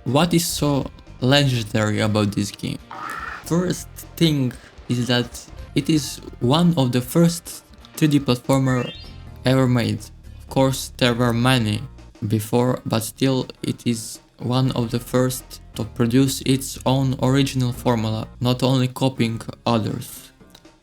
what is so legendary about this game? First thing is that it is one of the first 3D platformer ever made. Of course, there were many before, but still it is one of the first to produce its own original formula, not only copying others,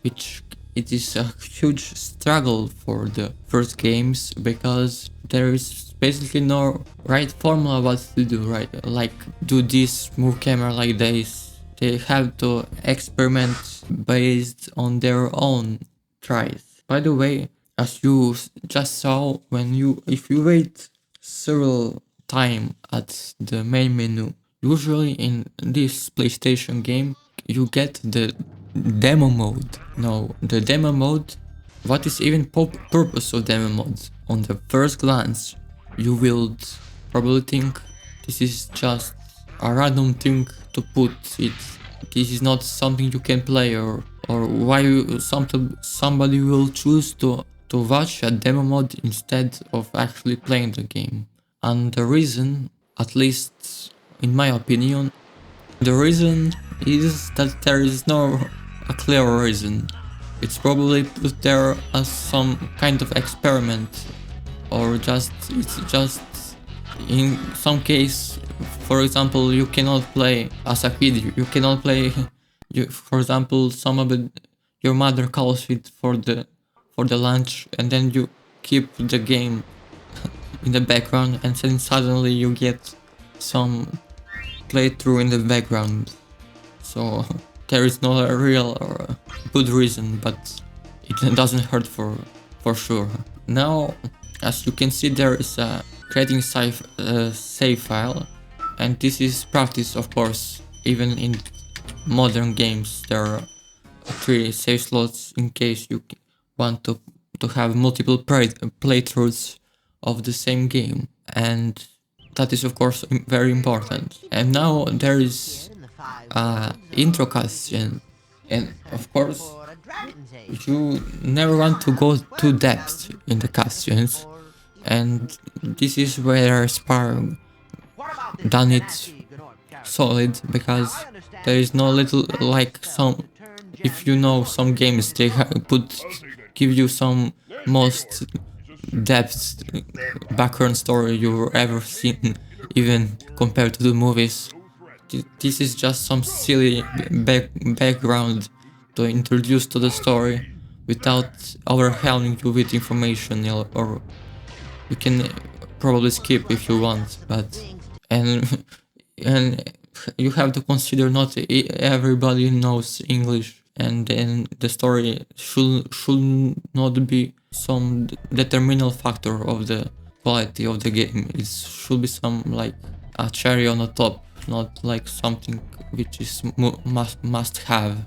which it is a huge struggle for the first games because there is basically no right formula what to do, right? Like do this, move camera like this. They have to experiment based on their own tries. By the way, as you just saw, if you wait several time at the main menu, usually in this PlayStation game you get the demo mode. No, the demo mode, what is even purpose of demo mode? On the first glance you will probably think this is just a random thing to put it. This is not something you can play, or why somebody will choose to watch a demo mode instead of actually playing the game. And the reason, at least in my opinion, the reason is that there is no a clear reason. It's probably put there as some kind of experiment, or it's just in some case. For example, you cannot play as a kid. You cannot play. For example, your mother calls it for the lunch, and then you keep the game in the background, and then suddenly you get some playthrough in the background. So there is no real or good reason, but it doesn't hurt for sure. Now, as you can see, there is a creating save file, and this is practice, of course. Even in modern games there are 3 save slots in case you want to have multiple playthroughs of the same game, and that is of course very important. And now there is intro cutscene, and of course you never want to go too depth in the cutscenes, and this is where Spyro done it solid, because there is no little, like some, if you know some games, they give you some most depth background story you've ever seen, even compared to the movies. This is just some silly background to introduce to the story without overwhelming you with information, or you can probably skip if you want, but and you have to consider not everybody knows English, and then the story should not be some determinal factor of the quality of the game. It should be some like a cherry on the top, not like something which is must have.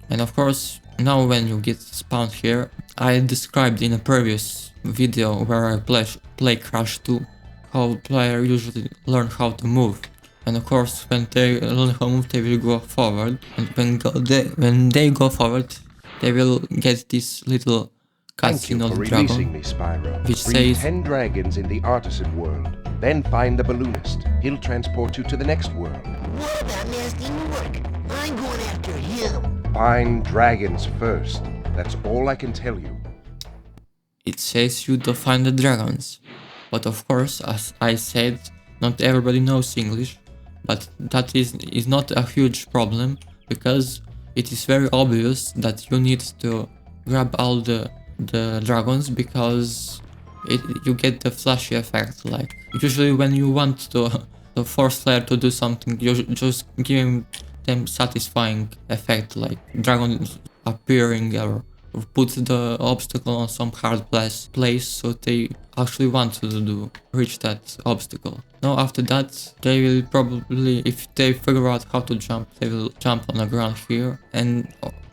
And of course, now when you get spawned here, I described in a previous video where I play Crash 2 how players usually learn how to move. And of course, when they learn how to move, they will go forward, and when they go forward, they will get this little cutscene of the dragon, which says 10 dragons in the artisan world, then find the balloonist. He'll transport you to the next world. What about nasty Newark? I'm going after him. Find dragons first. That's all I can tell you. it says you to find the dragons. But of course, as I said, not everybody knows English, but that is not a huge problem, because it is very obvious that you need to grab all the dragons, because you get the flashy effect. Like usually when you want to force player to do something, you just give them satisfying effect, like dragons appearing, or put the obstacle on some hard place so they actually want to reach that obstacle. Now after that, they will probably, if they figure out how to jump, they will jump on the ground here, and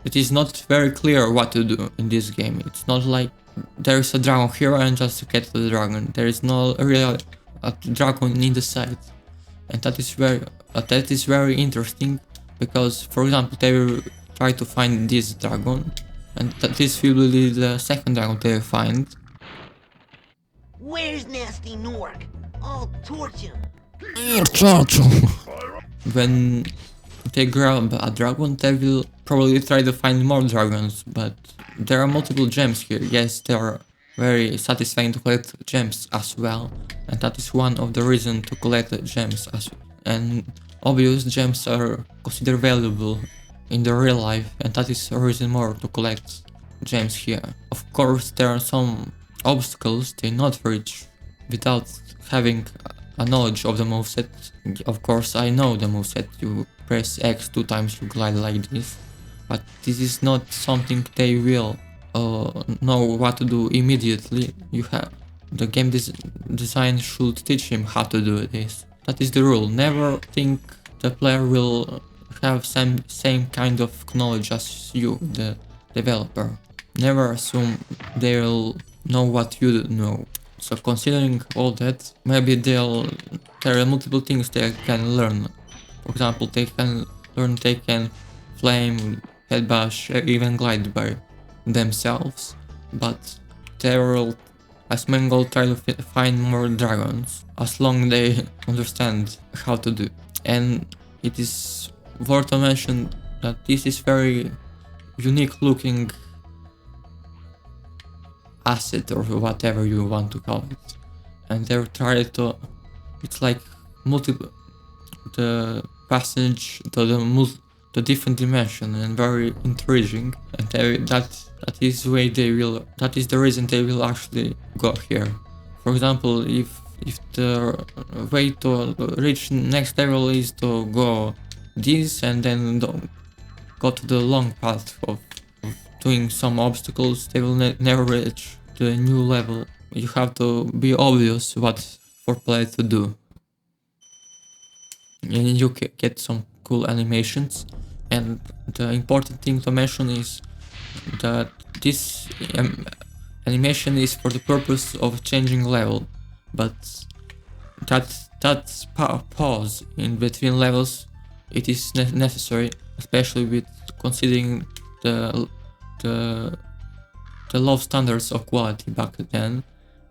it is not very clear what to do in this game. It's not like there is a dragon here and just get the dragon. There is no real dragon in the side, and that is very interesting, because for example they will try to find this dragon, and this will be the second dragon they find. Where's Nasty Nork? I'll torch him. when they grab a dragon, they will probably try to find more dragons, but there are multiple gems here. Yes, they are very satisfying to collect gems as well, and that is one of the reasons to collect the gems as well. And obvious gems are considered valuable in the real life, and that is a reason more to collect gems here. Of course, there are some obstacles they not reach without having a knowledge of the moveset. Of course, I know the moveset. You press X 2 times, you glide like this, but this is not something they will know what to do immediately. You have the game design should teach him how to do this. That is the rule. Never think the player will have same kind of knowledge as you, the developer. Never assume they will know what you know. So considering all that, maybe there are multiple things they can learn. For example, they can learn they can flame, headbash, even glide by themselves. But they will, as main goal, try to find more dragons, as long as they understand how to do. And it is worth to mention that this is very unique looking asset, or whatever you want to call it, and they're trying to, it's like the passage to the different dimension, and very intriguing, and that is the reason they will actually go here. For example, if the way to reach next level is to go this and then go to the long path of doing some obstacles, they will never reach the new level. You have to be obvious what for play to do, and you get some cool animations. And the important thing to mention is that this animation is for the purpose of changing level, but that pause in between levels, it is necessary, especially with considering the low standards of quality back then,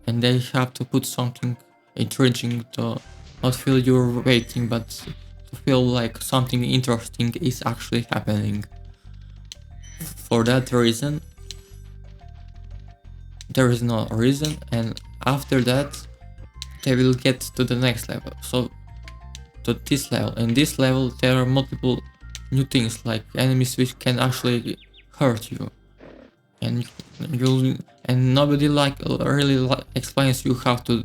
and they have to put something intriguing to not feel you're waiting, but to feel like something interesting is actually happening. For that reason, there is no reason, and after that they will get to the next level. So to this level, in this level there are multiple new things, like enemies which can actually hurt you, and nobody really explains you how to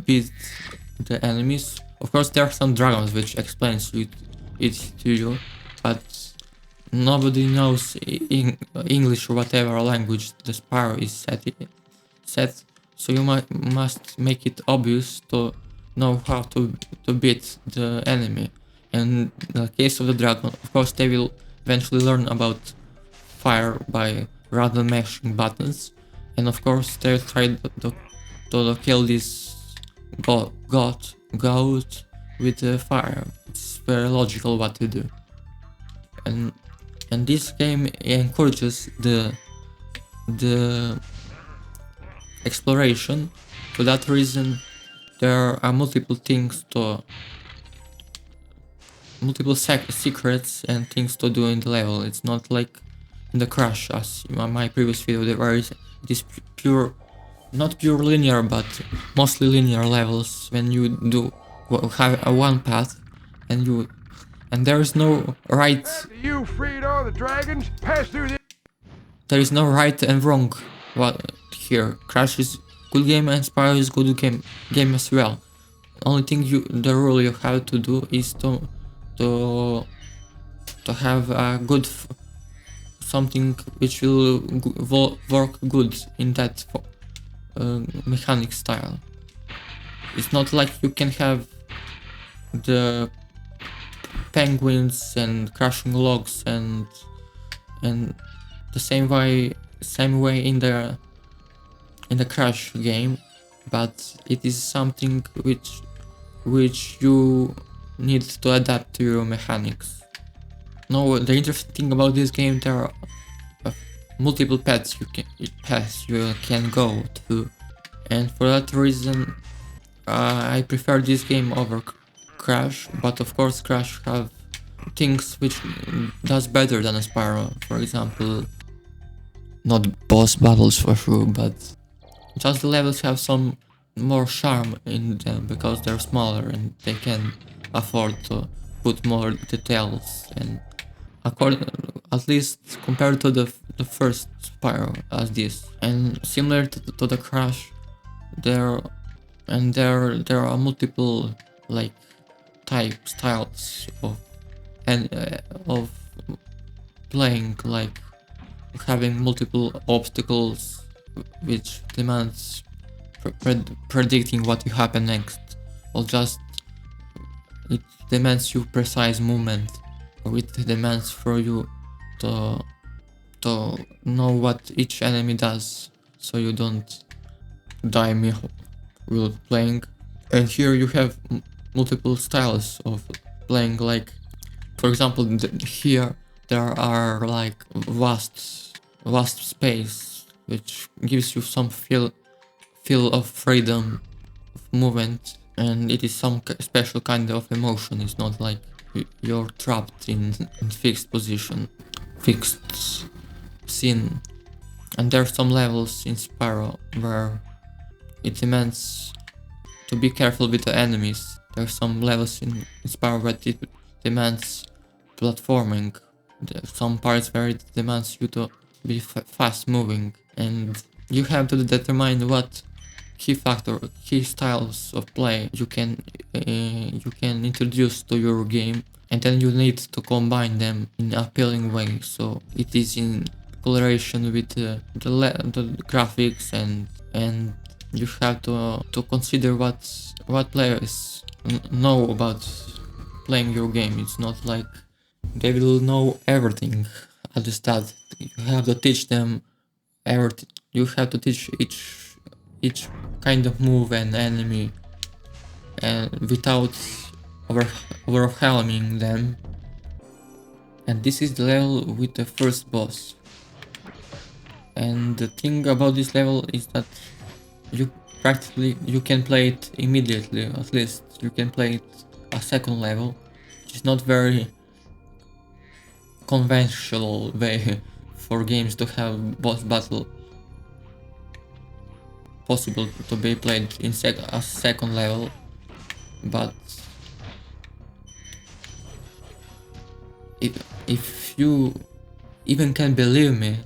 beat the enemies. Of course, there are some dragons which explains it to you, but nobody knows English or whatever language the Spyro is set. So you must make it obvious to know how to beat the enemy. And in the case of the dragon, of course, they will eventually learn about fire by random mashing buttons, and of course they try to kill this goat with the fire. It's very logical what to do, and this game encourages the exploration. For that reason, there are multiple secrets and things to do in the level. It's not like in the Crash, as in my previous video, where it is not pure linear, but mostly linear levels, when you have a one path, and there is no right. You freed all the dragons. Pass through this. There is no right and wrong. Here, Crash is good game and Spyro is good game as well. Only thing the rule you have to do is to have a good something which will work good in that mechanic style. It's not like you can have the penguins and crashing logs and the same way in the Crash game, but it is something which you need to adapt to your mechanics. No, the interesting thing about this game, there are multiple paths you can go to, and for that reason I prefer this game over Crash, but of course Crash have things which does better than a Spyro. For example, not boss battles for sure, but just the levels have some more charm in them because they're smaller and they can afford to put more details, and at least compared to the first Spyro as this, and similar to the Crash, there are multiple like styles of playing, like having multiple obstacles which demands predicting what will happen next, or just it demands you precise movement, or it demands for you to know what each enemy does so you don't die while playing. And here you have multiple styles of playing, like for example here there are like vast space which gives you some feel of freedom of movement, and it is some special kind of emotion. It's not like you're trapped in fixed position, fixed scene. And there are some levels in Spyro where it demands to be careful with the enemies. There are some levels in Spyro where it demands platforming. There are some parts where it demands you to be fast moving, and you have to determine what key styles of play you can introduce to your game, and then you need to combine them in an appealing way, so it is in correlation with the graphics, and you have to consider what players know about playing your game. It's not like they will know everything at the start. You have to teach them everything. You have to teach each kind of move and enemy, and without overwhelming them. And this is the level with the first boss. And the thing about this level is that you can play it immediately. At least you can play it a second level, which is not very conventional way for games to have boss battle possible to be played in a second level. But if you even can believe me,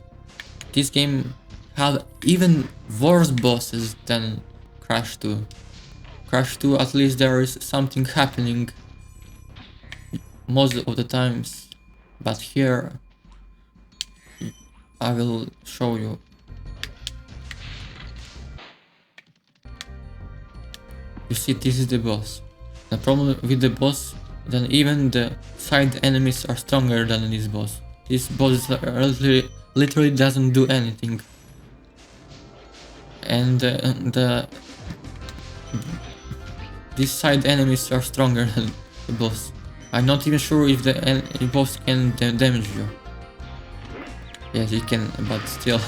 this game had even worse bosses than Crash 2. Crash 2, at least there is something happening most of the times, but here I will show you. You see, this is the boss. The problem with the boss, then even the side enemies are stronger than this boss. This boss literally doesn't do anything. And these side enemies are stronger than the boss. I'm not even sure if the boss can damage you. Yes, it can, but still.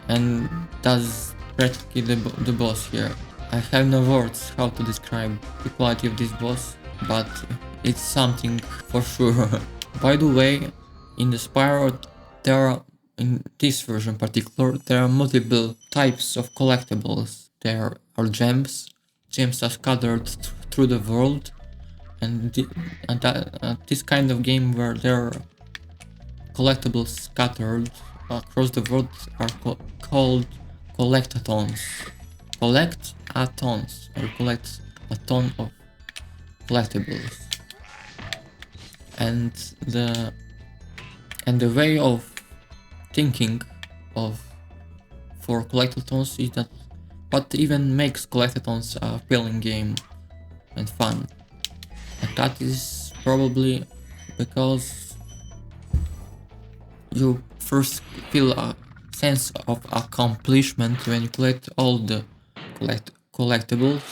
And that's practically the boss here. I have no words how to describe the quality of this boss, but it's something for sure. By the way, in the Spyro, in this version in particular, there are multiple types of collectibles. There are gems. Gems are scattered through the world, and this kind of game where there are collectibles scattered across the world are called collectathons. Collectathons, or collect a ton of collectibles. And the way of thinking for collectathons is that what even makes collectathons a appealing game and fun. And that is probably because you first feel a sense of accomplishment when you collect all the collectibles.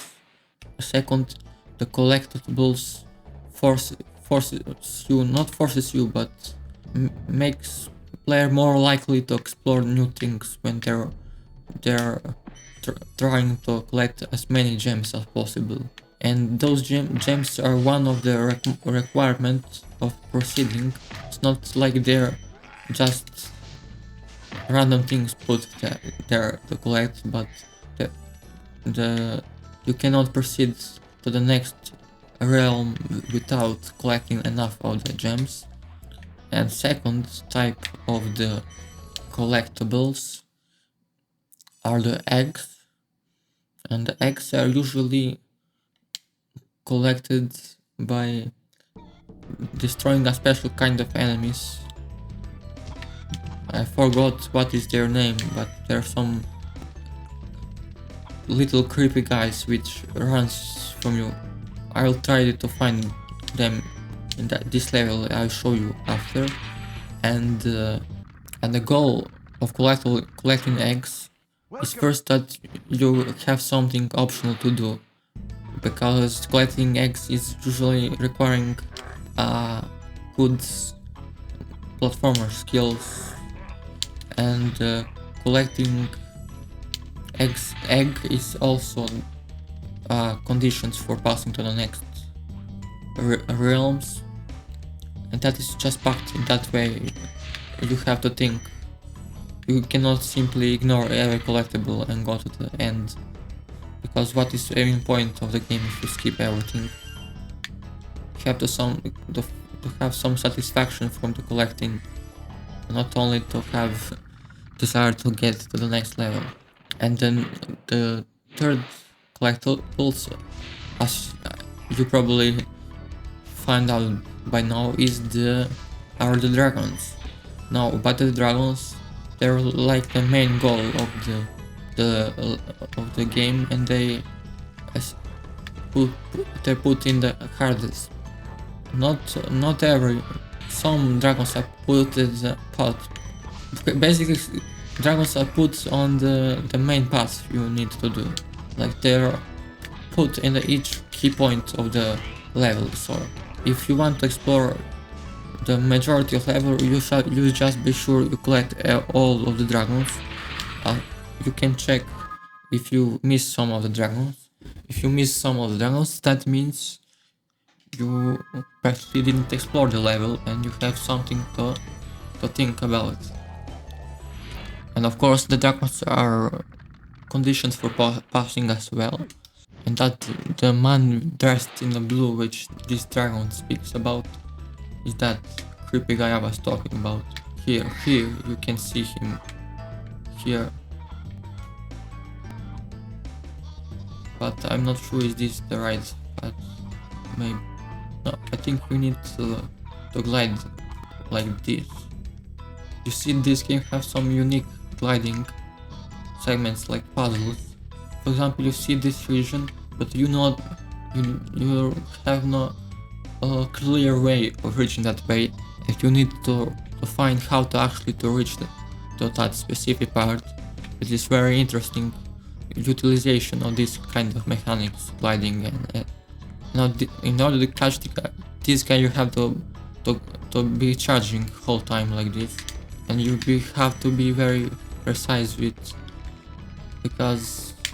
Second, the collectibles forces you, but makes player more likely to explore new things when they're trying to collect as many gems as possible. And those gems are one of the requirements of proceeding. It's not like they're just random things put there to collect, but you cannot proceed to the next realm without collecting enough of the gems. And second type of the collectibles are the eggs, and the eggs are usually collected by destroying a special kind of enemies. I forgot what is their name, but there are some little creepy guys which runs from you. I'll try to find them in this level. I'll show you after. And the goal of collecting eggs is first that you have something optional to do, because collecting eggs is usually requiring good platformer skills, and collecting egg is also conditions for passing to the next realms, and that is just packed in that way. You have to think. You cannot simply ignore every collectible and go to the end, because what is the aiming point of the game if you skip everything? You have to have some satisfaction from the collecting, not only to have desire to get to the next level. And then the third collectibles, as you probably find out by now, are the dragons. Now, battle dragons, they're like the main goal of the game, and they're put in the hardest. Not every. Some dragons are put in the path. Basically, dragons are put on the main path you need to do. Like they're put in each key point of the level. So if you want to explore the majority of level, you just be sure you collect all of the dragons. You can check if you miss some of the dragons. If you miss some of the dragons, that means you practically didn't explore the level and you have something to think about. And of course the dragons are conditions for passing as well. And that the man dressed in the blue, which this dragon speaks about, is that creepy guy I was talking about. Here you can see him here. But I'm not sure is this the right path. Maybe. No, I think we need to glide like this. You see, this game has some unique gliding segments like puzzles. For example, you see this region, but you have no clear way of reaching that way. If you need to find how to actually reach that specific part, it is very interesting utilization of this kind of mechanics, gliding, and in order to catch this guy, you have to be charging whole time like this, and you have to be very precise with,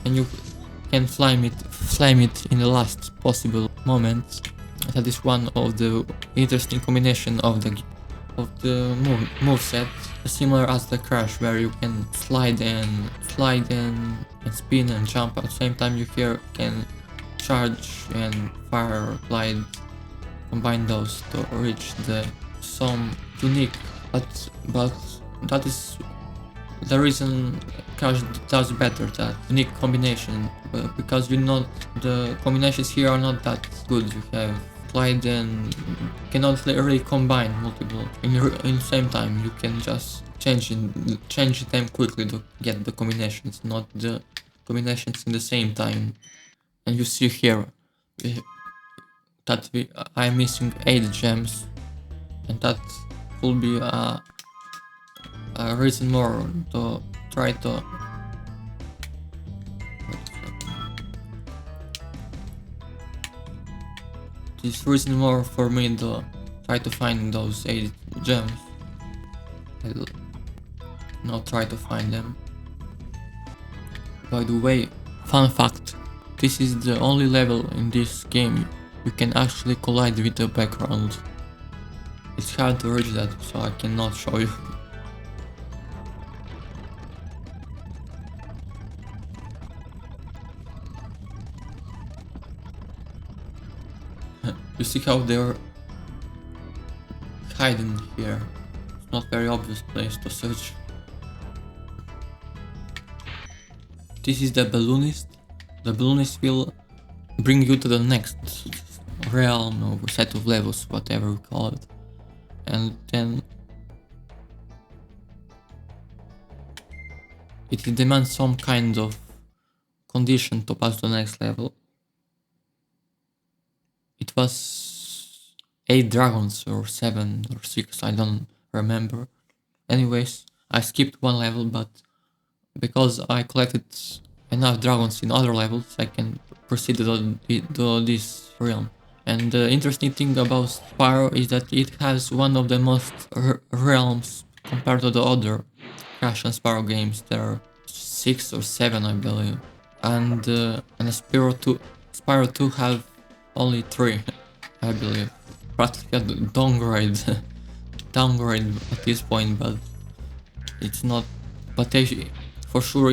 and you can flame it in the last possible moment. That is one of the interesting combination of the moveset, similar as the Crash, where you can slide and spin and jump at the same time. You here can charge and fire, glide, combine those to reach some unique, but that is the reason Crash does better, that unique combination, because the combinations here are not that good. You have glide and cannot really combine multiple in the same time. You can just change them quickly to get the combinations, not the combinations in the same time. And you see here that I'm missing 8 gems, and that could be a reason more to try to this reason more for me to try to find those 8 gems. I'll now try to find them. By the way, fun fact, this is the only level in this game you can actually collide with the background. It's hard to reach that, so I cannot show you. You see how they're hidden here. It's not very obvious place to search. This is the balloonist. The balloonist will bring you to the next realm or set of levels, whatever we call it. And then it demands some kind of condition to pass to the next level. It was 8 dragons or 7 or 6, I don't remember. Anyways, I skipped one level, but because I collected enough dragons in other levels, I can proceed to this realm. And the interesting thing about Spyro is that it has one of the most realms compared to the other Crash and Spyro games. There are 6 or 7, I believe. And Spyro 2 have only 3, I believe. Practically a downgrade at this point, but it's not. But they for sure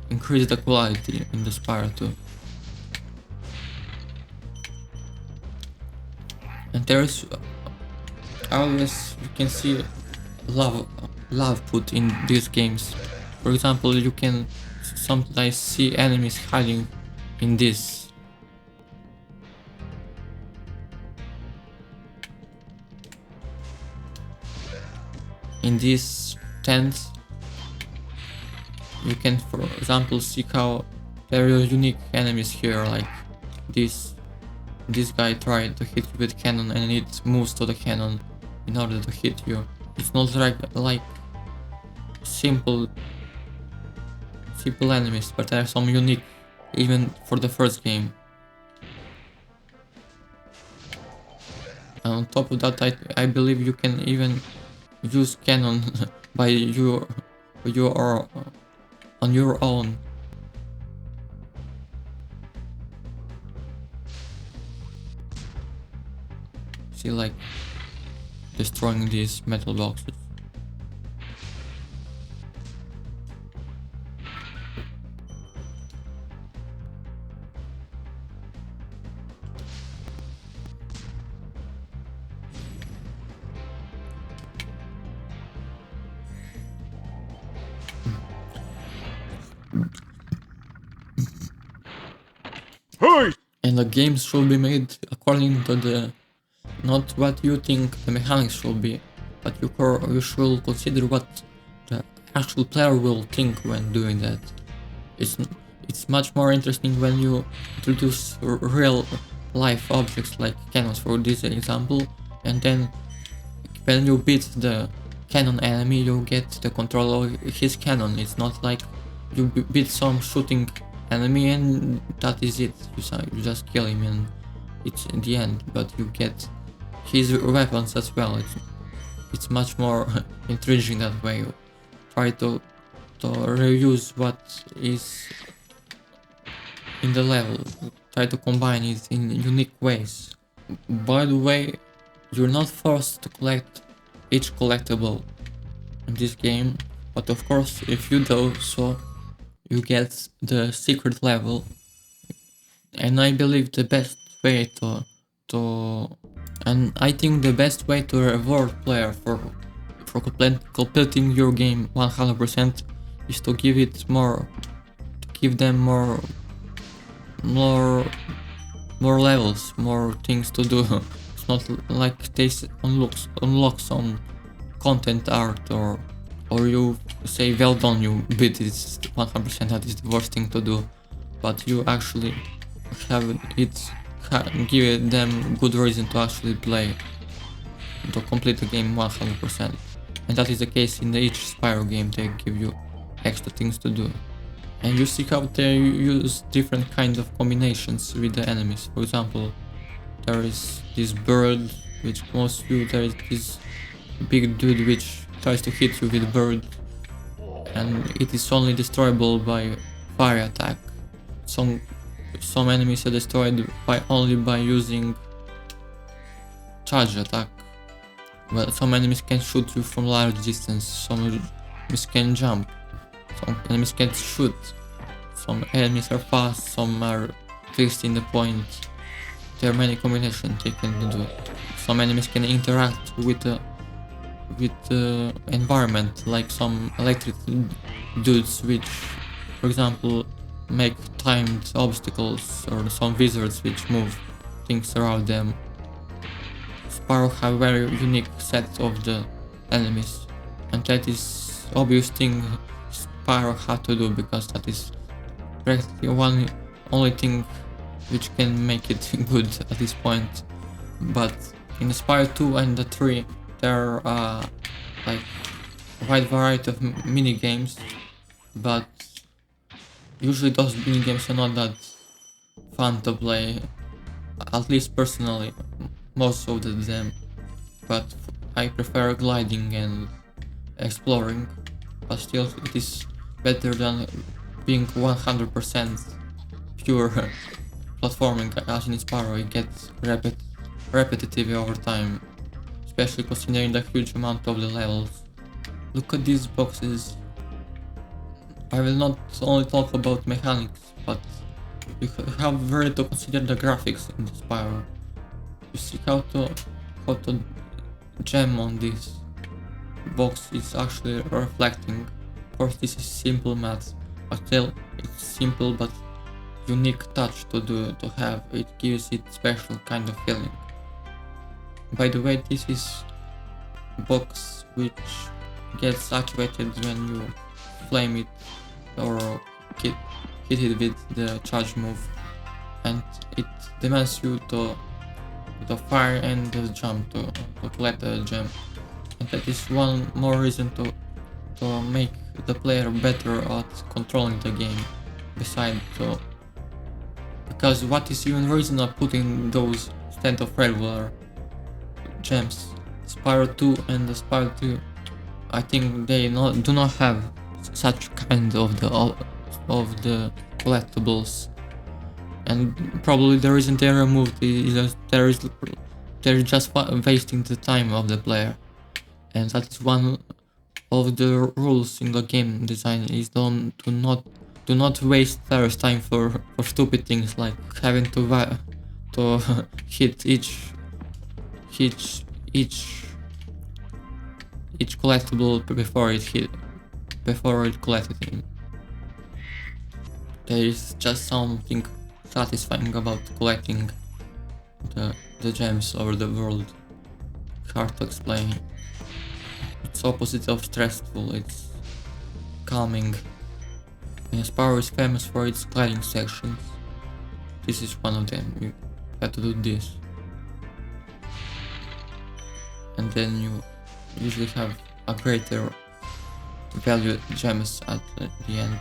increase the quality in the Spyro 2. And there is always, you can see love put in these games. For example, you can sometimes see enemies hiding in this. In this tent, you can, for example, see how there are unique enemies here, like this guy tried to hit you with cannon and it moves to the cannon in order to hit you. It's not like simple enemies, but there are some unique even for the first game. And on top of that, I believe you can even use cannon by on your own. See, like destroying these metal boxes. And the games should be made according to the, not what you think the mechanics should be, but you should consider what the actual player will think when doing that. It's much more interesting when you introduce real life objects like cannons for this example, and then when you beat the cannon enemy you get the control of his cannon. It's not like you beat some shooting enemy and that is it, you just kill him and it's in the end, but you get his weapons as well. It's much more intriguing that way. Try to reuse what is in the level, try to combine it in unique ways. By the way, you're not forced to collect each collectible in this game, but of course if you do so, you get the secret level. And I believe the best way I think the best way to reward player for completing your game 100% is to give them more levels, more things to do. It's not like they unlock some content art or you say well done, you beat it 100%, that is the worst thing to do, but you actually give them good reason to actually play, to complete the game 100%. And that is the case in each Spyro game, they give you extra things to do. And you see how they use different kinds of combinations with the enemies. For example, there is this bird which close you, there is this big dude which tries to hit you with a bird. and it is only destroyable by fire attack. Some enemies are destroyed only by using charge attack. Well, some enemies can shoot you from large distance, some enemies can jump, some enemies can shoot, some enemies are fast, some are fixed in the point. There are many combinations they can do. Some enemies can interact with the environment, like some electric dudes which, for example, make timed obstacles, or some wizards which move things around them. Spyro have a very unique set of the enemies, and that is obvious thing Spyro had to do, because that is practically only thing which can make it good at this point. But in Spyro 2 and the 3 there are like a wide variety of mini games, but usually those mini games are not that fun to play, at least personally, most of them. But I prefer gliding and exploring, but still it is better than being 100% pure platforming as in Spyro. It gets repetitive over time, especially considering the huge amount of the levels. Look at these boxes. I will not only talk about mechanics, but you have really to consider the graphics in the Spyro. You see how to gem on this box is actually reflecting. Of course, this is simple math, but still it's simple but unique touch to have. It gives it special kind of feeling. By the way, this is a box which gets activated when you flame it or hit it with the charge move, and it demands you to fire and the jump to collect the gem, and that is one more reason to make the player better at controlling the game. Besides, because what is even reason of putting those instead of regular gems? Spyro 2 and the Spyro 2, I think they do not have such kind of the collectibles, and probably the reason they removed is they're just wasting the time of the player, and that is one of the rules in the game design, is do not waste players' time for stupid things like having to hit each collectible before it collected him. There is just something satisfying about collecting the gems over the world. Hard to explain. It's opposite of stressful, it's calming. And Spyro is famous for its gliding sections. This is one of them. You have to do this, and then you usually have a greater value gems at the end.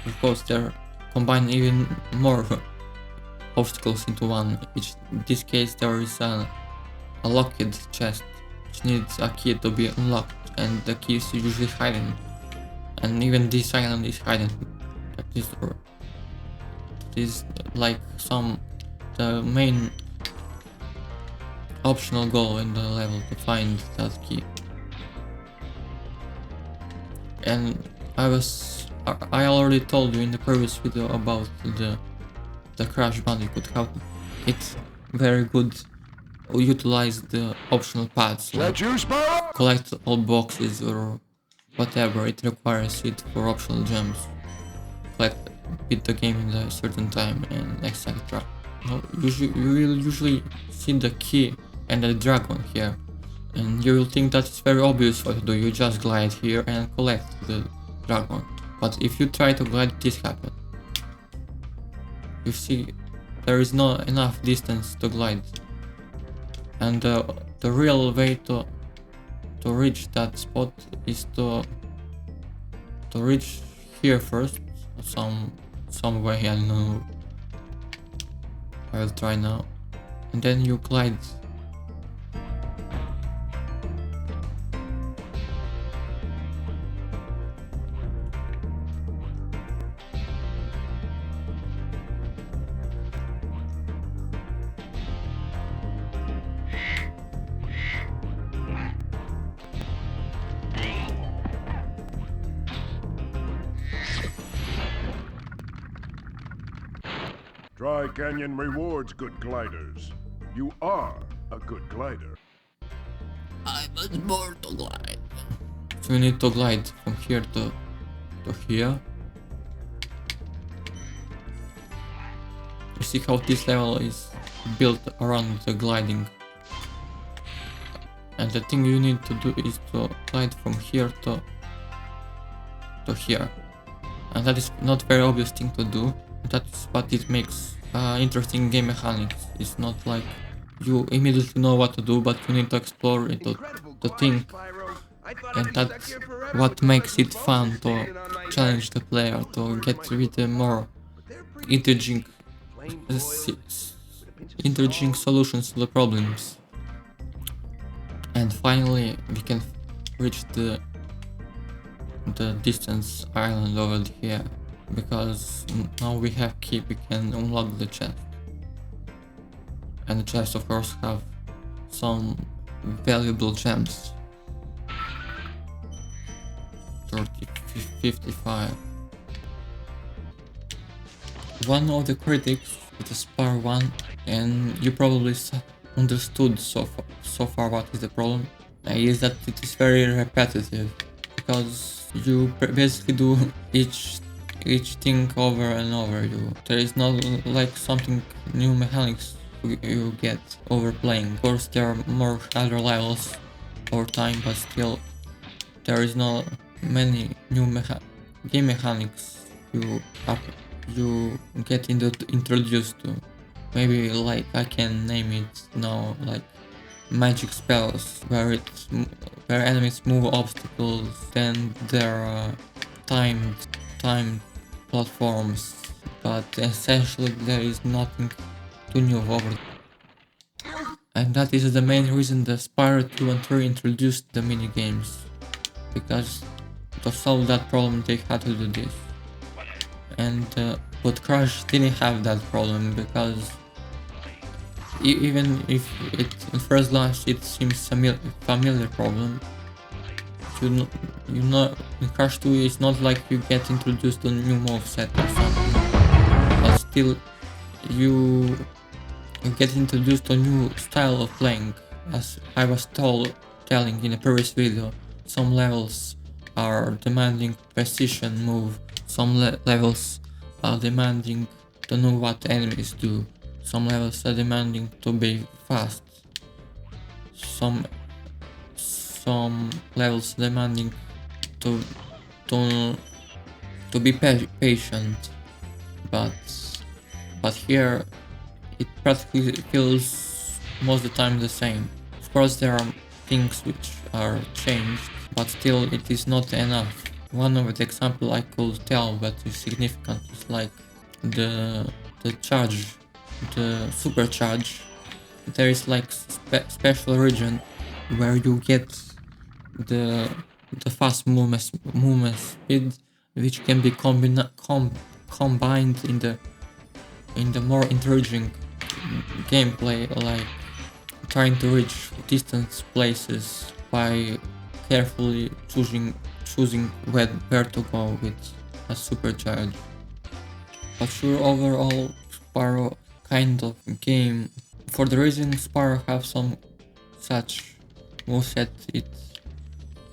Of course, they're combine even more obstacles into one. In this case, there is a locked chest which needs a key to be unlocked, and the key is usually hidden, and even this island is hidden. That is like the main optional goal in the level, to find that key. And I already told you in the previous video about the Crash Bandicoot, how it's very good utilize the optional paths, like collect all boxes or whatever it requires it for optional gems, beat the game in a certain time, and etc. You will usually see the key and the dragon here, and you will think that it's very obvious what to do. You just glide here and collect the dragon. But if you try to glide, this happens. You see, there is not enough distance to glide, and the real way to reach that spot is to reach here first, some way, I don't know. I will try now, and then you glide. Try Canyon Rewards, good gliders. You are a good glider. I was born to glide. So we need to glide from here to here. You see how this level is built around the gliding. And the thing you need to do is to glide from here to here. And that is not very obvious thing to do. That's what it makes interesting game mechanics. It's not like you immediately know what to do, but you need to explore it to think. And that's what makes it fun to challenge the player, to get with a more intriguing solutions to the problems. And finally we can reach the distance island over here, because now we have key, we can unlock the chest. And the chest of course have some valuable gems. 55. One of the critics with the Spyro 1, and you probably understood so far what is the problem, is that it is very repetitive, because you basically do each thing over and over. There is not like something new mechanics you get over playing. Of course there are more harder levels over time, but still there is not many new game mechanics you get introduced to. Maybe like I can name it now, like magic spells, where enemies move obstacles, then there are timed platforms, but essentially there is nothing too new over. And that is the main reason the Spyro 2 and 3 introduced the minigames, because to solve that problem they had to do this. And but Crash didn't have that problem, because even if at first glance it seems a familiar problem, you know in Crash 2 it's not like you get introduced to a new moveset or something, but still you get introduced to a new style of playing. As I was telling in a previous video, some levels are demanding precision move, some levels are demanding to know what enemies do, some levels are demanding to be fast, some levels demanding to be patient, but here it practically feels most of the time the same. Of course there are things which are changed, but still it is not enough. One of the example I could tell that is significant is like the charge, the supercharge. There is like special region where you get the fast movement speed, which can be combined in the more intriguing gameplay, like trying to reach distant places by carefully choosing where to go with a supercharge. But sure, overall Spyro kind of game, for the reason Spyro have some such moveset, it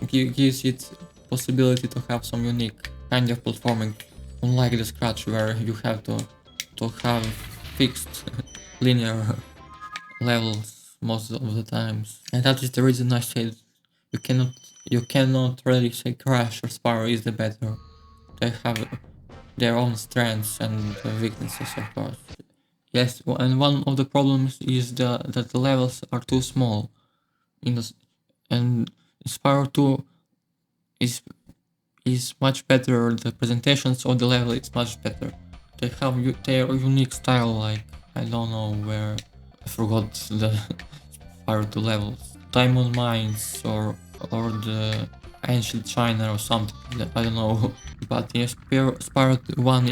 gives it possibility to have some unique kind of platforming, unlike the Scratch where you have to have fixed linear levels most of the times. And that is the reason I said you cannot really say Crash or Spyro is the better. They have their own strengths and weaknesses, of course. Yes, and one of the problems is that the levels are too small. And Spyro 2 is much better. The presentations of the level is much better. They have their unique style, like I don't know where, I forgot the Spyro 2 levels. Diamond Mines or the Ancient China or something, I don't know. But in Spyro 1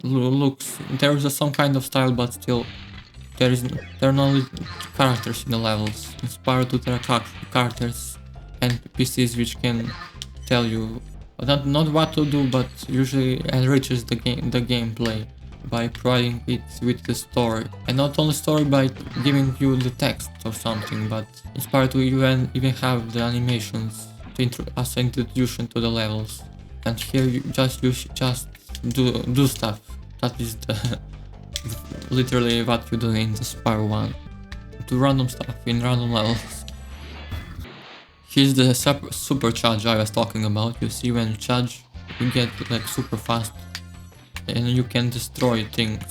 looks, there is some kind of style, but still there are no characters in the levels. In Spyro 2 there are characters and NPCs which can tell you not what to do, but usually enriches the gameplay. by providing it with the story. And not only story by giving you the text or something, but in Spyro 2 you even have the animations to as an introduction to the levels. And here you just do stuff. That is literally what you do in the Spyro 1. Do random stuff in random levels. Here's the super charge I was talking about. You see, when you charge, you get like super fast and you can destroy things.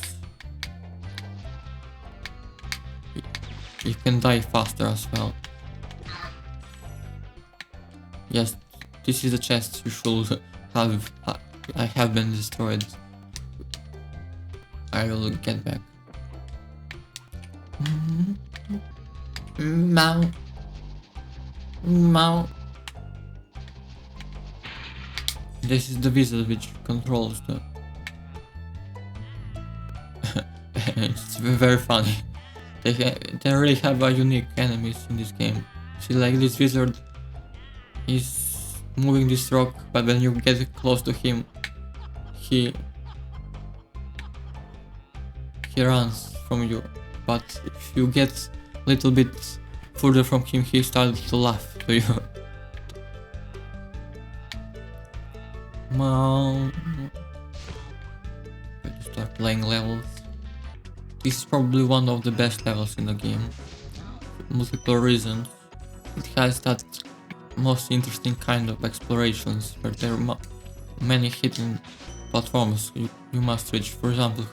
You can die faster as well. Yes, this is the chest you should have. I have been destroyed. I will get back. Mow. Mow. This is the wizard which controls the... It's very funny. They really have a unique enemies in this game. See, like this wizard is moving this rock, but when you get close to him, he runs from you. But if you get a little bit further from him, he starts to laugh to you. Mom. Start playing levels. This is probably one of the best levels in the game. Multiple reasons. It has that most interesting kind of explorations where there are many hidden platforms you must reach. For example,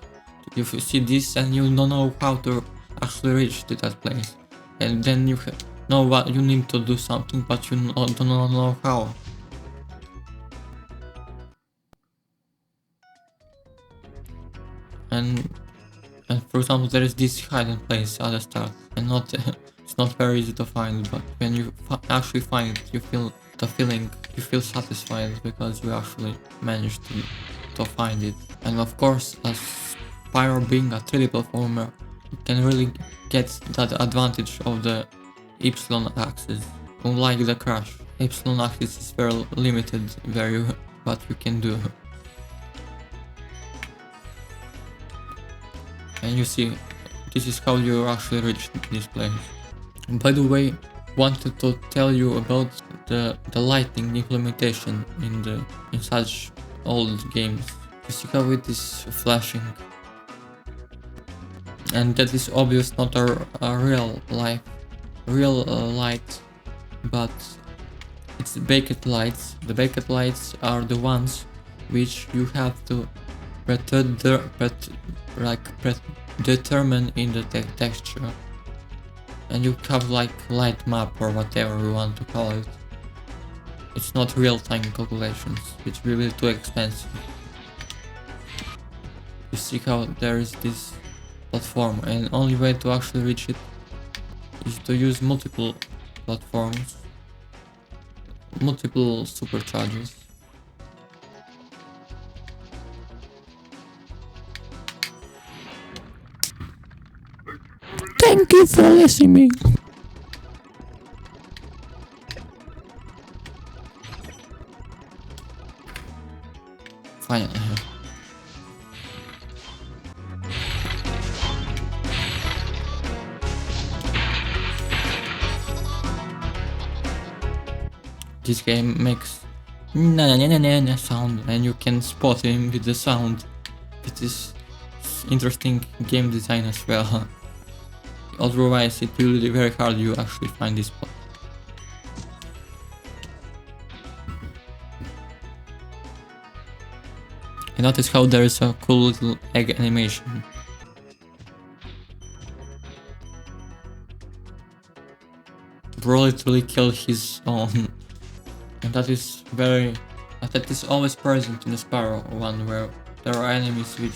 if you see this and you don't know how to actually reach to that place, and then you know what you need to do something, but you don't know how. And for example, there is this hidden place at the start, and it's not very easy to find, but when you actually find it, you feel the feeling, you feel satisfied because you actually managed to find it. And of course, as Spyro being a 3D platformer, you can really get that advantage of the Y axis. Unlike the Crash, Y axis is very limited, what you can do. And you see, this is how you actually reach this place. By the way, wanted to tell you about the lighting implementation in such old games. You see how it is flashing, and that is obvious, not a real light, but it's the baked lights. The baked lights are the ones which you have to determine in the texture, and you have like light map or whatever you want to call it. It's not real-time calculations, which will be too expensive. You see how there is this platform, and only way to actually reach it is to use multiple platforms, multiple supercharges. Thank you for listening. Finally. This game makes na sound, and you can spot him with the sound. It is interesting game design as well. Otherwise, it will be very hard you actually find this spot. And notice how there is a cool little egg animation. Bro literally killed his own. And that is always present in the Spyro one, where there are enemies which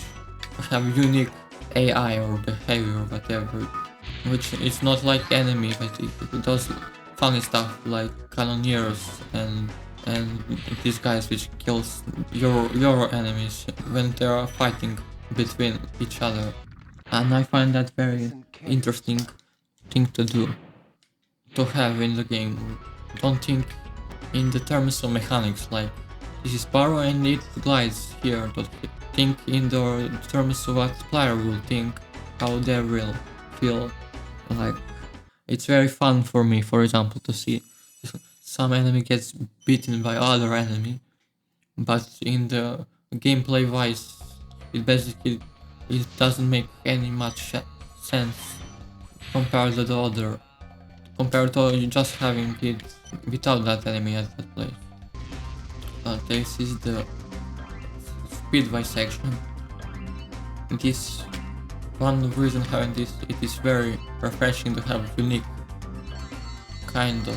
have unique AI or behavior or whatever, which is not like enemy, but it does funny stuff like cannoneers and these guys which kills your enemies when they are fighting between each other. And I find that very interesting thing to do, to have in the game. Don't think in the terms of mechanics, like This is Spyro and it glides here. Don't think in the terms of what the player will think, how they will feel. Like, it's very fun for me, for example, to see some enemy gets beaten by other enemy, but in the gameplay wise, it basically it doesn't make any much sense compared to the other, compared to just having it without that enemy at that place. This is the speedway section. This one reason having this, it is very refreshing to have unique kind of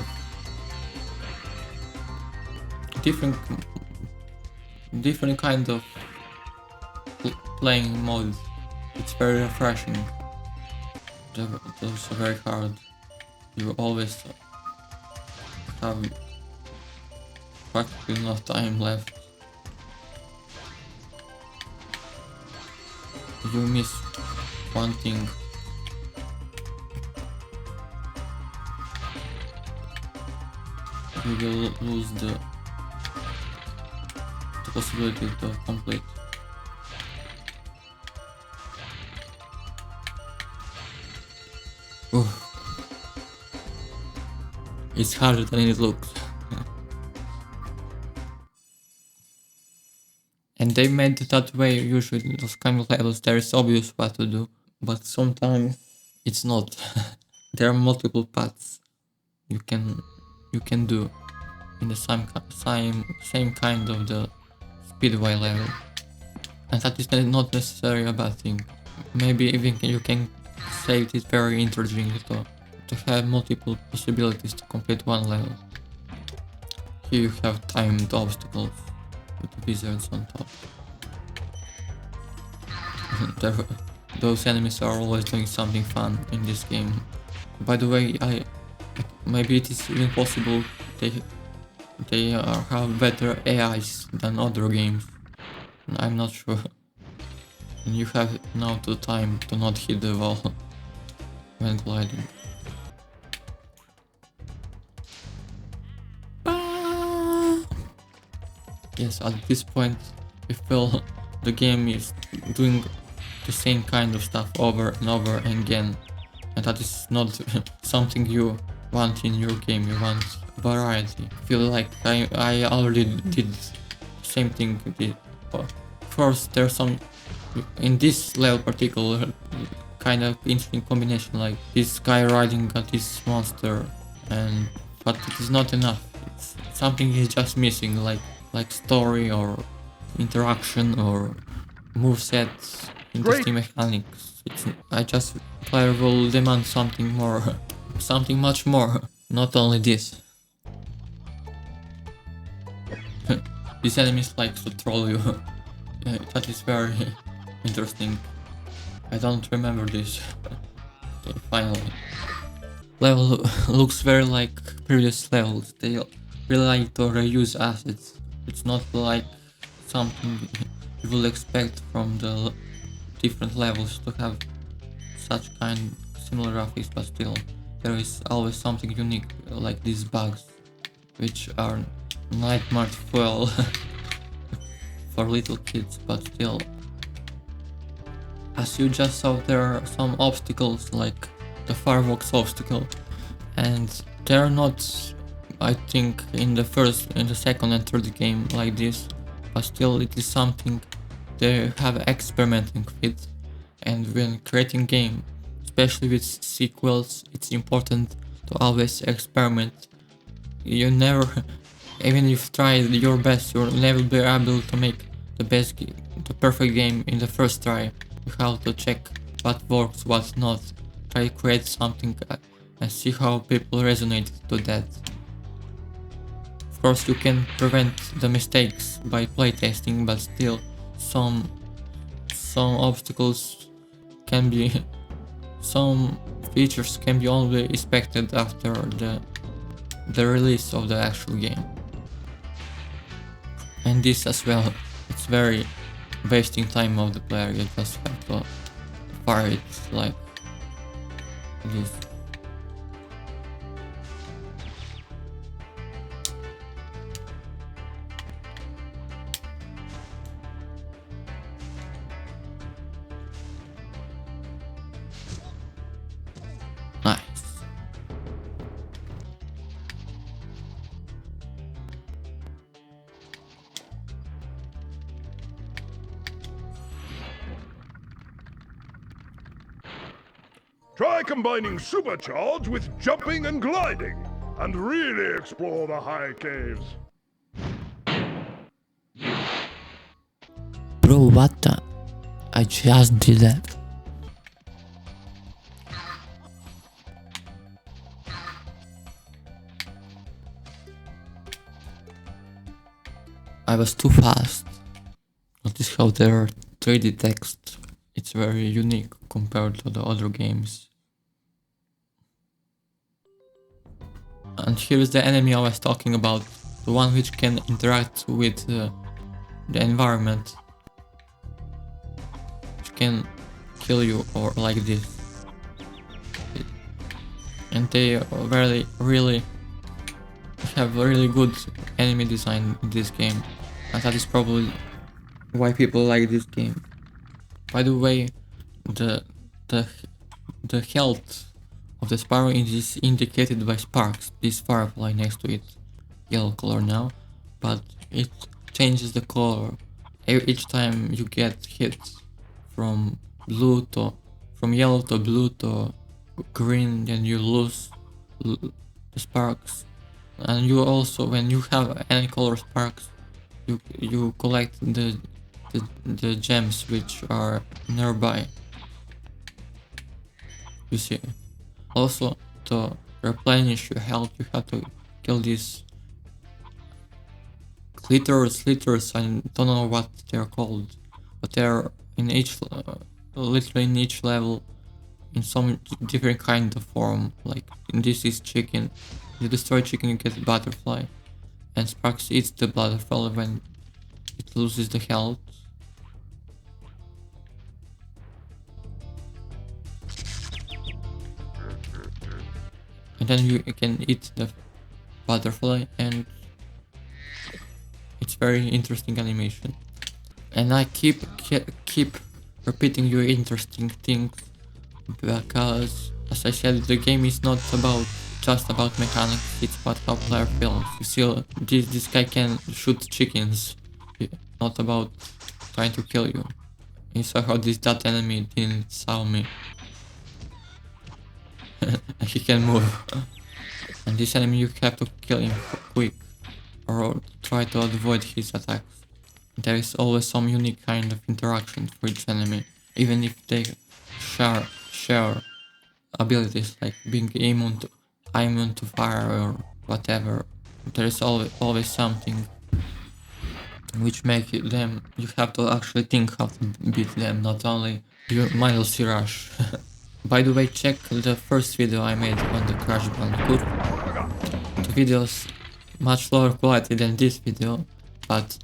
different kind of playing modes. It's very refreshing. Those are very hard. You always have practically no time left. You miss one thing. You will lose the possibility to complete. Oof. It's harder than it looks. And they made it that way. Usually in those kind of levels there is obvious what to do, but sometimes it's not. There are multiple paths you can do in the same kind of the speedway level, and that is not necessarily a bad thing. Maybe even you can say it is very interesting to have multiple possibilities to complete one level. Here you have timed obstacles with wizards on top. Those enemies are always doing something fun in this game. By the way, maybe it is even possible they have better AIs than other games. I'm not sure. And you have now the time to not hit the wall when gliding. Yes, at this point I feel the game is doing the same kind of stuff over and over again, and that is not something you want in your game. You want variety. I feel like I already did the same thing. First, there's some in this level particular kind of interesting combination, like this guy riding at this monster, but it is not enough. Something is just missing, like story or interaction or movesets, interesting mechanics. Player will demand something more, something much more, not only this. These enemies like to troll you. That is very interesting. I don't remember this. Okay, finally. Level looks very like previous levels. They really like to reuse assets. It's not like something you will expect from the different levels to have such similar graphics, but still there is always something unique, like these bugs, which are nightmare fuel for little kids, but still. As you just saw, there are some obstacles, like the fireworks obstacle, and they're not, I think, in the second and third game like this, but still it is something they have experimenting with. And when creating game, especially with sequels, it's important to always experiment. You never, even if you try your best, you'll never be able to make the perfect game in the first try. You have to check what works, what not, try to create something and see how people resonate to that. Of course, you can prevent the mistakes by playtesting, but still some obstacles can be, some features can be only expected after the release of the actual game. And this as well, it's very wasting time of the player. You just have to fire it like this. Try combining supercharge with jumping and gliding, and really explore the high caves. Bro, what the? I just did that. I was too fast. Notice how there are 3D text. It's very unique compared to the other games. And here is the enemy I was talking about. The one which can interact with the environment. Which can kill you or like this. And they are really have a really good enemy design in this game. And that is probably why people like this game. By the way, the health of the Spyro is indicated by sparks, this firefly next to it, yellow color now, but it changes the color each time you get hit, from yellow to blue to green, then you lose the sparks. And you also, when you have any color sparks, you collect the gems which are nearby. You see. Also, to replenish your health, you have to kill these slitters. I don't know what they're called, but they're in literally in each level, in some different kind of form. Like in this is chicken. You destroy chicken, you get a butterfly, and Sparks eats the butterfly when it loses the health. And then you can eat the butterfly, and it's very interesting animation. And I keep repeating your interesting things because, as I said, the game is not just about mechanics, it's about how player feels. You see, this guy can shoot chickens, not about trying to kill you. You saw how that enemy didn't saw me. He can move. And this enemy, you have to kill him quick, or try to avoid his attacks. There is always some unique kind of interaction for each enemy, even if they share abilities like being immune to fire or whatever. There is always something which make them, you have to actually think how to beat them, not only your mindlessly rush. By the way, check the first video I made on the Crash Bandicoot. The video's much lower quality than this video, but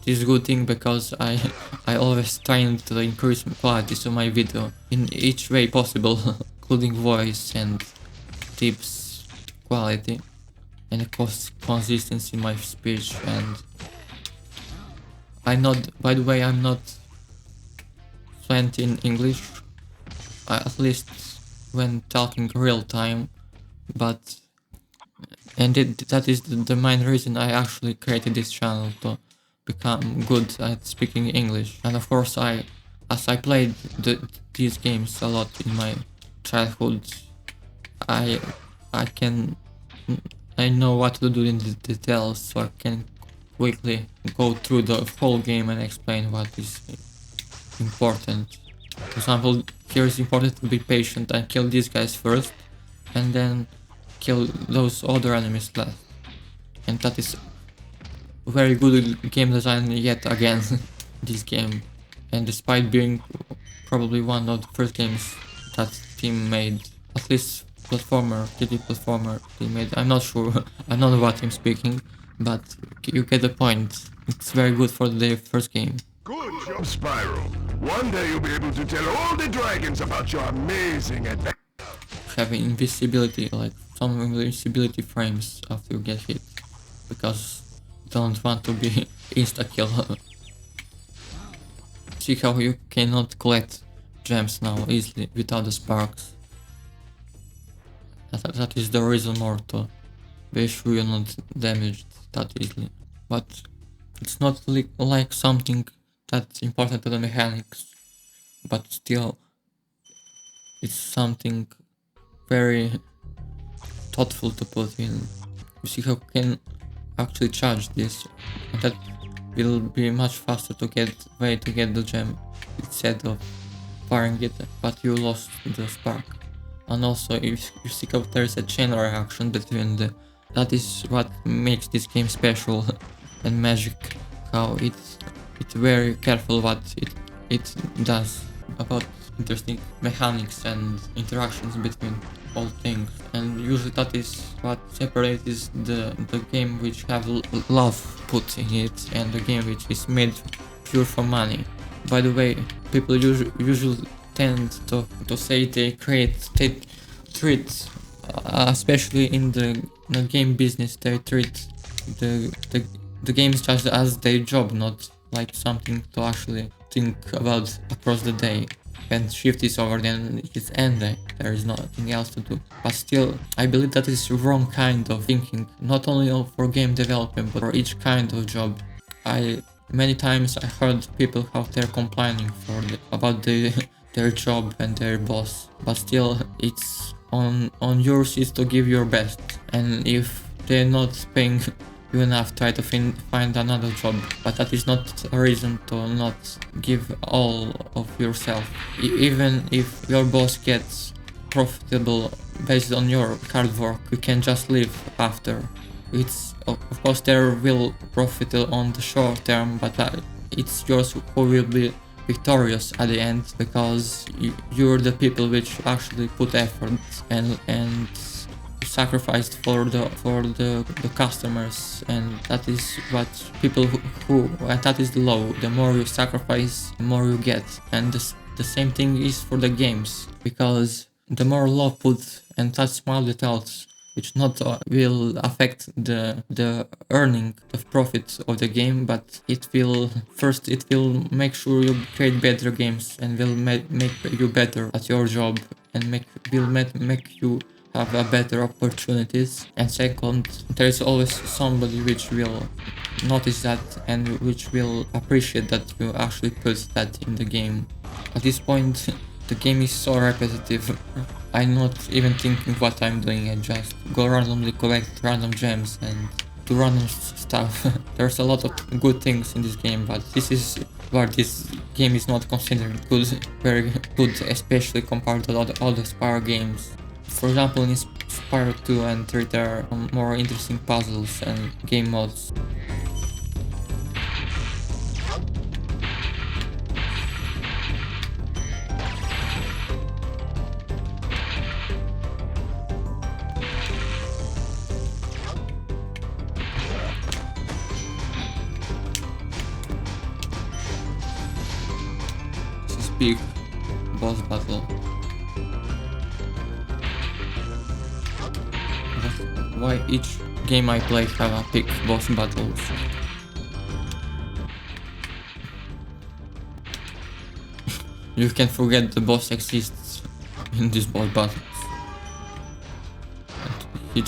it's a good thing because I always trying to increase quality to my video in each way possible, including voice and tips quality and consistency in my speech. And by the way, I'm not fluent in English, at least when talking real time, that is the main reason I actually created this channel, to become good at speaking English. And of course, as I played these games a lot in my childhood, I know what to do in the details, so I can quickly go through the whole game and explain what is important. For example, here it's important to be patient and kill these guys first, and then kill those other enemies last. And that is very good game design yet again, this game. And despite being probably one of the first games that team made, at least 3D platformer they made, I'm not sure, I don't know what I'm speaking, but you get the point. It's very good for their first game. Good job, Spyro. One day you'll be able to tell all the dragons about your amazing adventure. Have invisibility, like some invisibility frames after you get hit, because you don't want to be insta-kill. See how you cannot collect gems now easily without the sparks. That is the reason more to be sure you're not damaged that easily. But it's not like something that's important to the mechanics, but still it's something very thoughtful to put in. You see how you can actually charge this, and that will be much faster to get way to get the gem instead of firing it, but you lost the spark. And also if you see how there's a chain reaction between that is what makes this game special and magic, how it's very careful what it does about interesting mechanics and interactions between all things, and usually that is what separates the game which have love put in it and the game which is made pure for money. By the way, people usually tend to say they treat especially in the game business, they treat the games just as their job, not like something to actually think about across the day. When shift is over, then it's end day, there is nothing else to do. But still, I believe that is wrong kind of thinking, not only for game development but for each kind of job. Many times I heard people how they're complaining about their job and their boss, but still it's on yours is to give your best, and if they're not paying you enough, try to find another job, but that is not a reason to not give all of yourself. Even if your boss gets profitable based on your hard work, you can just leave after. It's of course there will profit on the short term, but it's yours who will be victorious at the end, because you're the people which actually put effort and sacrificed for the customers, and that is what people who and that is the law. The more you sacrifice, the more you get, and the same thing is for the games, because the more love put and such small details which not will affect the earning of profit of the game, but it will make sure you create better games and will make you better at your job, and will make you have a better opportunities. And second, there is always somebody which will notice that and which will appreciate that you actually put that in the game. At this point, the game is so repetitive. I'm not even thinking what I'm doing. I just go randomly collect random gems and do random stuff. There's a lot of good things in this game, but this is where this game is not considered good, very good, especially compared to all the Spyro games. For example, in Spyro 2 and 3 there are more interesting puzzles and game modes. This is big boss battle. Why each game I play have a big boss battles? You can forget the boss exists in these boss battles. And he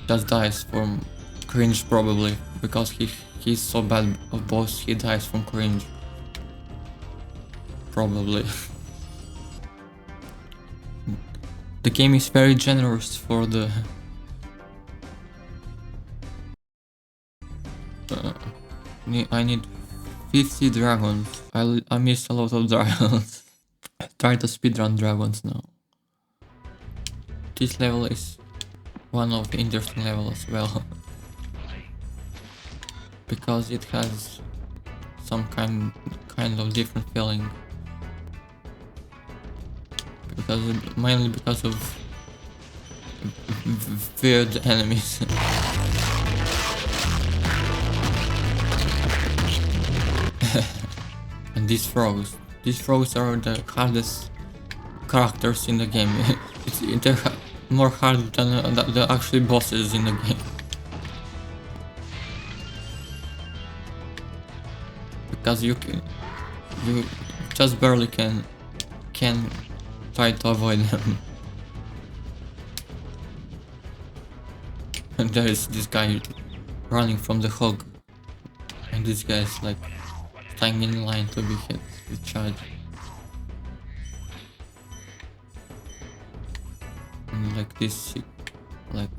just dies from cringe, probably, because he's so bad of boss, he dies from cringe. Probably. The game is very generous for the I need 50 dragons. I missed a lot of dragons. Try to speedrun dragons now. This level is one of the interesting levels as well. Because it has some kind of different feeling. Mainly because of weird enemies. And these frogs are the hardest characters in the game. They're more hard than the actual bosses in the game. Because you just barely can try to avoid them. And there is this guy running from the hog, and this guy is like staying in line to be hit with charge. like this like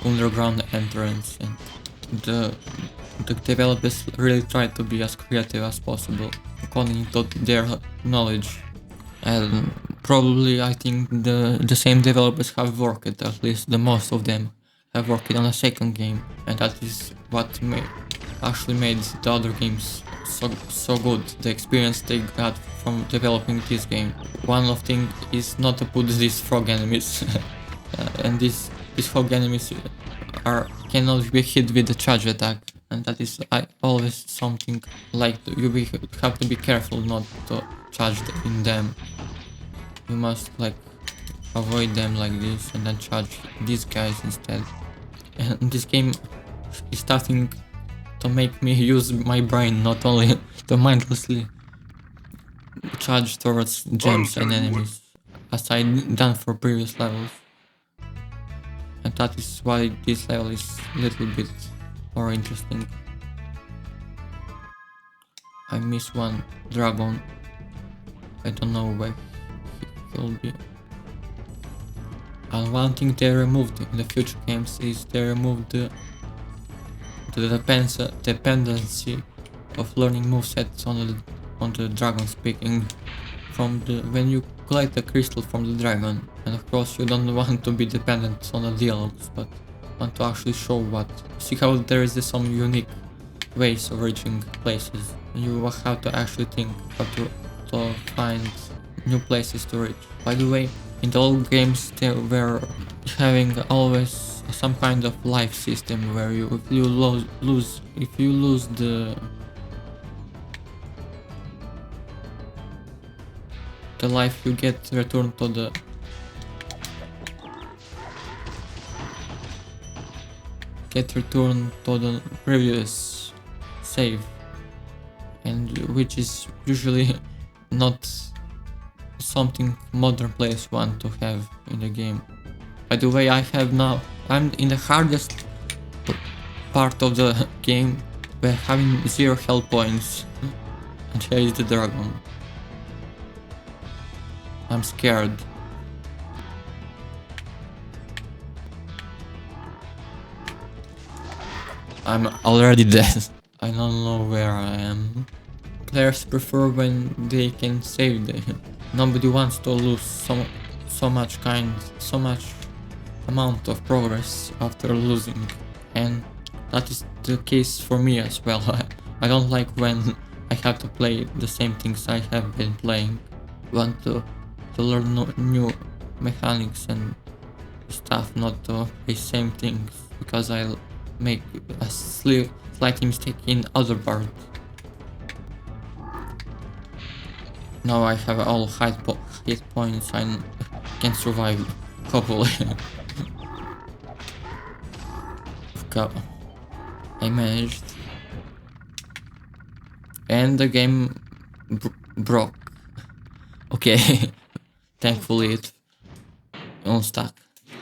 underground entrance, and the developers really try to be as creative as possible according to their knowledge. And probably I think the same developers have worked, at least the most of them have worked on a second game, and that is what actually made the other games so good, the experience they got from developing this game. One of things is not to put these frog enemies and these frog enemies cannot be hit with the charge attack, and that is always something like you have to be careful not to charge in them. You must like avoid them like this and then charge these guys instead. And this game is starting to make me use my brain, not only to mindlessly charge towards gems and enemies, as I done for previous levels. And that is why this level is a little bit more interesting. I miss one dragon. I don't know where he will be. And one thing they removed in the future games is they removed the dependency of learning movesets on the dragon speaking from when you collect the crystal from the dragon. And of course you don't want to be dependent on the dialogues, but want to actually show what. See how there is some unique ways of reaching places. You have to actually think how to find new places to reach. By the way, in the old games they were having always some kind of life system where if you lose the life, you get returned to the previous save, and which is usually not something modern players want to have in the game. By the way, I'm in the hardest part of the game, where having 0 health points, and here is the dragon. I'm scared. I'm already dead. I don't know where I am. Players prefer when they can save them. Nobody wants to lose so much amount of progress after losing, and that is the case for me as well. I don't like when I have to play the same things I have been playing. Want to learn new mechanics and stuff, not to play same things, because I'll make a slight mistake in other parts. Now I have all hit points, I can survive, hopefully. I managed. And the game broke. Okay, thankfully it unstuck.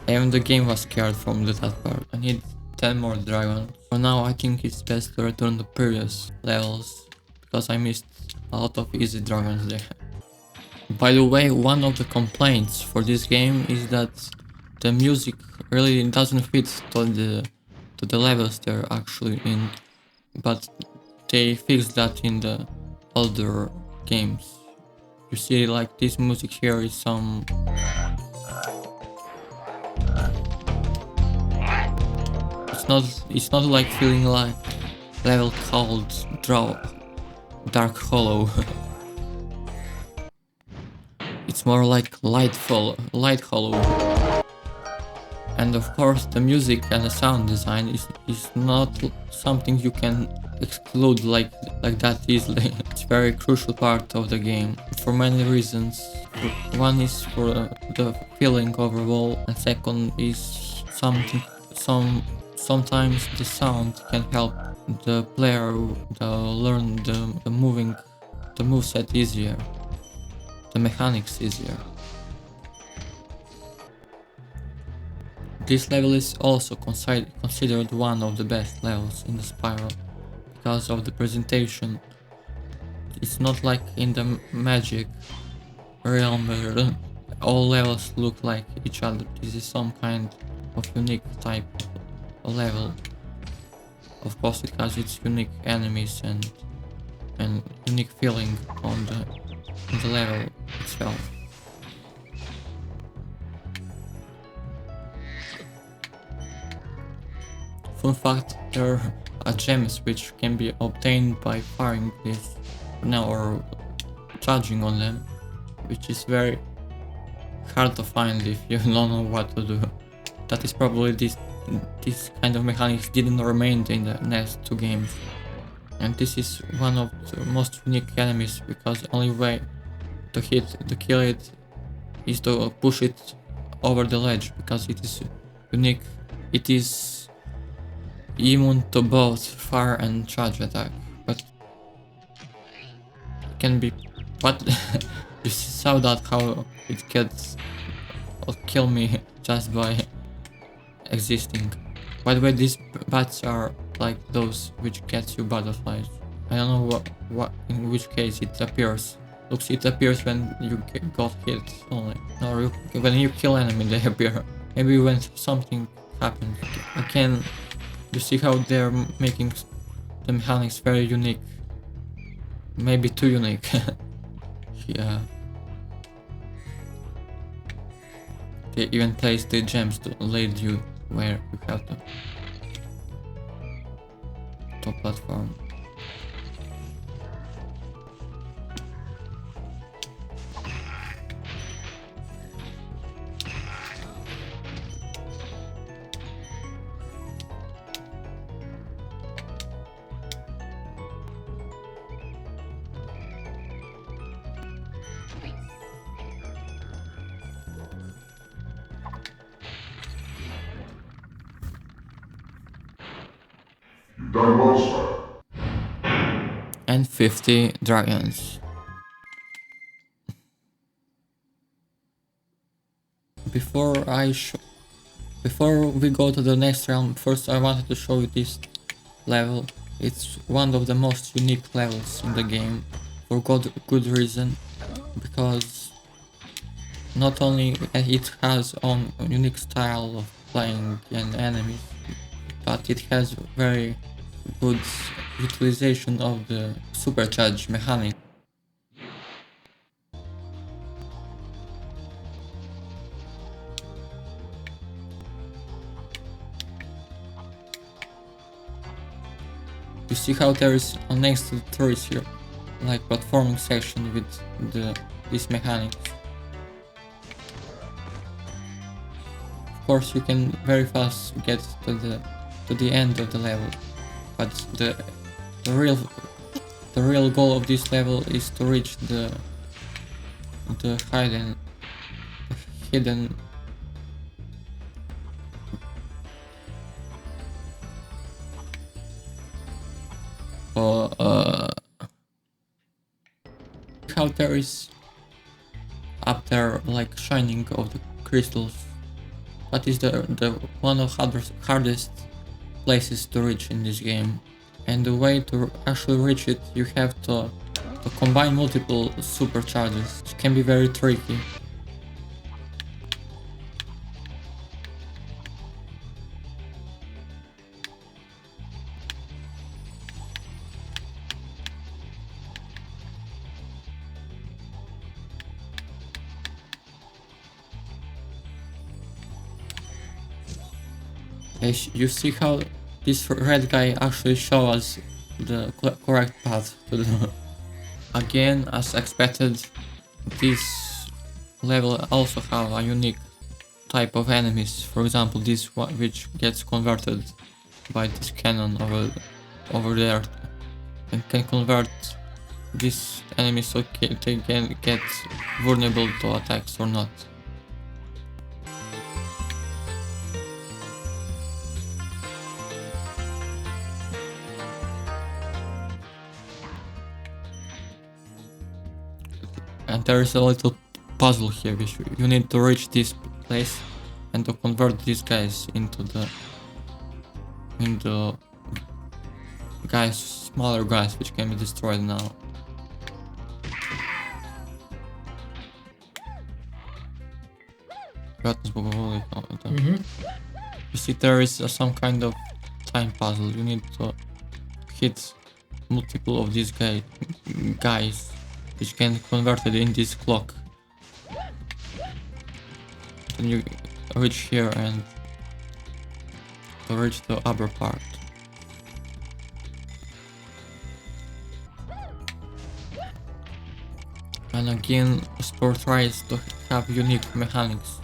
And the game was scared from that part. I need 10 more dragons. For now I think it's best to return the previous levels, because I missed a lot of easy dragons there. By the way, one of the complaints for this game is that the music really doesn't fit to the levels they're actually in, but they fixed that in the older games. You see, like, this music here is some... It's not like feeling like level called Dark Hollow. It's more like Light Hollow. And of course the music and the sound design is not something you can exclude like that easily. It's a very crucial part of the game for many reasons. One is for the feeling overall, and second is sometimes the sound can help the player to learn the moveset easier, the mechanics easier. This level is also considered one of the best levels in the Spyro because of the presentation. It's not like in the Magic realm where all levels look like each other. This is some kind of unique type of level. Of course it has its unique enemies and unique feeling on the level itself. Fun fact, there are gems which can be obtained by firing this or charging on them, which is very hard to find if you don't know what to do. That is probably this kind of mechanics didn't remain in the next two games. And this is one of the most unique enemies, because the only way to kill it is to push it over the ledge, because it is unique. It is immune to both fire and charge attack, but it can be. But you saw that how it gets kill me just by existing. By the way, these bats are like those which gets you butterflies. I don't know what in which case it appears. Looks, it appears when you got hit only. No, when you kill enemy they appear. Maybe when something happens. Again, you see how they're making the mechanics very unique. Maybe too unique. Yeah. They even place the gems to lead you where you have to platform. Done well, Spyro. And 50 dragons. Before we go to the next realm, first I wanted to show you this level. It's one of the most unique levels in the game, for good reason, because not only it has own unique style of playing and enemies, but it has very good utilization of the supercharge mechanic. You see how there is next to the turrets here, like platforming section with this mechanics. Of course, you can very fast get to the end of the level, but the real goal of this level is to reach the hidden how there is up there like shining of the crystals. That is the one of hardest places to reach in this game, and the way to actually reach it, you have to combine multiple supercharges, which can be very tricky. You see how this red guy actually shows us the correct path to do. Again, as expected, this level also have a unique type of enemies. For example, this one which gets converted by this cannon over there, and can convert these enemies so they can get vulnerable to attacks or not. And there is a little puzzle here, which you need to reach this place and to convert these guys into smaller guys which can be destroyed now. You see, there is some kind of time puzzle. You need to hit multiple of these guys, which can convert it in this clock. Then you reach here and to reach the upper part. And again, Spyro tries to have unique mechanics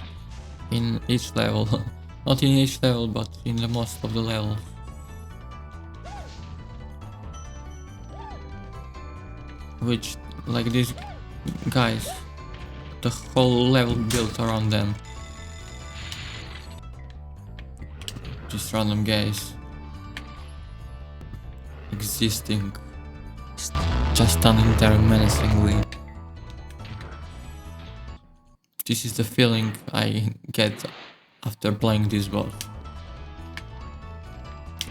in each level. Not in each level, but in the most of the levels. Which, like these guys, the whole level built around them. Just random guys existing, just standing there menacingly. This is the feeling I get after playing this boss.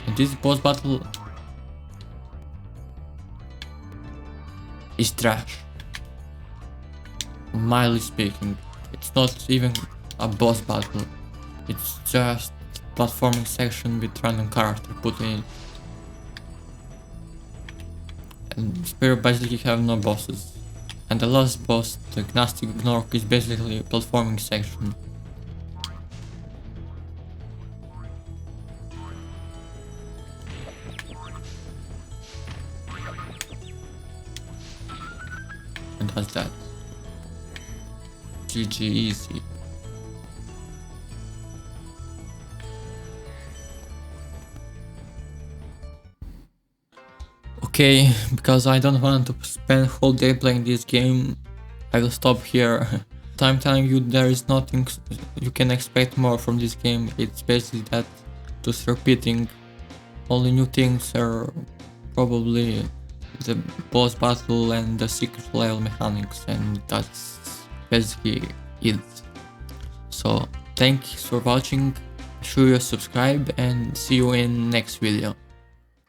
And this boss battle is trash. Mildly speaking, it's not even a boss battle. It's just platforming section with random character put in. And Spyro basically have no bosses. And the last boss, the Gnostic Gnork, is basically a platforming section. And that's that. GG easy. Okay, because I don't want to spend whole day playing this game, I will stop here. I'm telling you, there is nothing you can expect more from this game. It's basically that, just repeating. Only new things are probably the boss battle and the secret level mechanics, and that's basically it. So thanks for watching, sure you subscribe and see you in next video.